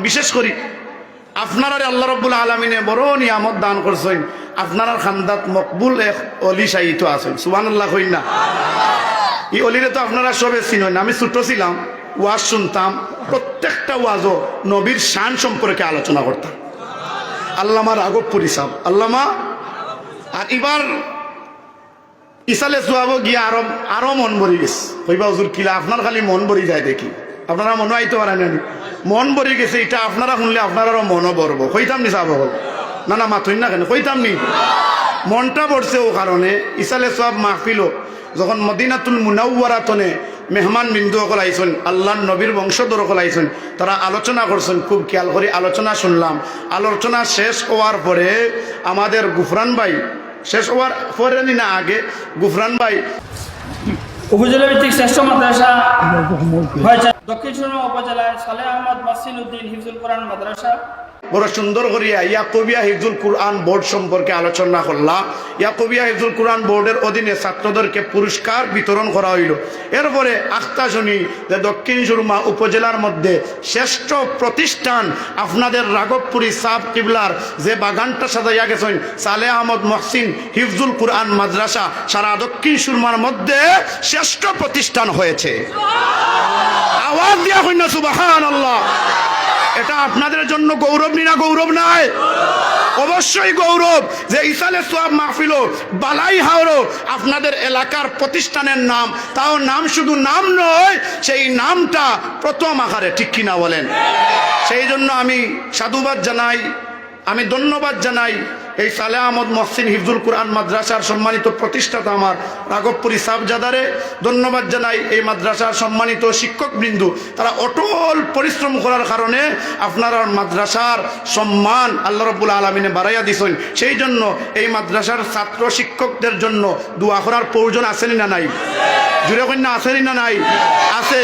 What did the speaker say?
বিশেষ করি আপনারা আল্লাহ রাব্বুল আলামিনে বড় নিয়ামত দান করছেন। আপনার খান্দাত মকবুল এক অলি সাহিত্য আছেন, সুবহানাল্লাহ কইন না। এই অলিরে তো আপনারা সবে চিনেন। আমি ছোট ছিলাম, ওয়াজ শুনতাম, প্রত্যেকটা ওয়াজও নবীর শান সম্পর্কে আলোচনা করতাম। আল্লামা রাঘবপুরী সাহেব, আল্লামা। আর এবার ইসালে সোয়াব গিয়া আরো মন ভরি গেছে। কইবা হুজুর কিলা আপনার খালি মন ভরি যায় দেখি, আপনারা মনে আইতে পারেন না, মন ভরি গেছে। এটা আপনারা শুনলে আপনারাও মনও ভরব। কইতাম নি সাহেব? না না মাথুই না কেন, কইতাম নি। মনটা পড়ছে ও কারণে ইসালে সোয়াব মাহফিল যখন মদিনাতুল মুনাওয়ারাতনে মেহমান বিন্দু সকল আইসেন, আল্লাহর নবীর বংশধর সকল আইসেন, তারা আলোচনা করছেন। খুব খেয়াল করে আলোচনা শুনলাম। আলোচনা শেষ হওয়ার পরে আমাদের গুফরান ভাই, শেষ হওয়ার পরে না আগে গুফরান ভাই, উপজেলা ভিত্তিক শ্রেষ্ঠ মাদ্রাসা হয়েছে দক্ষিণ সুরমা উপজেলায় সালেহ আহমদ মহসিন উদ্দিন হিফজুল কোরআন মাদ্রাসা। বড় সুন্দর করিয়া ইয়াকুবিয়া হিফজুল কোরআন বোর্ড সম্পর্কে আলোচনা করলাম। ইয়াকুবিয়া হিফজুল কোরআন বোর্ডের অধীনে ছাত্রদেরকে পুরস্কার বিতরণ করা হইল। এরপরে আখতা শুনি যে দক্ষিণ সুরমা উপজেলার মধ্যে শ্রেষ্ঠ প্রতিষ্ঠান আপনাদের রাঘবপুরী সাব কিবলার যে বাগানটা সাজাইয়া গেছেন সালেহ আহমদ মহসিন হিফজুল কোরআন মাদ্রাসা সারা দক্ষিণ সুরমার মধ্যে শ্রেষ্ঠ প্রতিষ্ঠান হয়েছে। আওয়াজ দিয়া কইন না সুবহানাল্লাহ। এটা আপনাদের জন্য গৌরব না গৌরব নাই? অবশ্যই গৌরব যে ইসালে সোয়াব মাহফিল বালাই হাওরো আপনাদের এলাকার প্রতিষ্ঠানের নাম, তাও নাম শুধু নাম নয়, সেই নামটা প্রথম আকারে, ঠিক কিনা বলেন? সেই জন্য আমি সাধুবাদ জানাই, আমি ধন্যবাদ জানাই এই সালেহ আহমদ মহসিন হিফজুল কোরআন মাদ্রাসার সম্মানিত প্রতিষ্ঠাতা আমার রাঘবপুরী সাহেবজাদারে ধন্যবাদ জানাই। এই মাদ্রাসার সম্মানিত শিক্ষকবৃন্দ, তারা অটল পরিশ্রম করার কারণে আপনার মাদ্রাসার সম্মান আল্লাহ রাব্বুল আলামিনে বাড়াইয়া দিছেন। সেই জন্য এই মাদ্রাসার ছাত্র শিক্ষকদের জন্য দোয়া করার প্রয়োজন আছেনি না নাই? জুড়ে কন্যা আছেনি না নাই? আছে।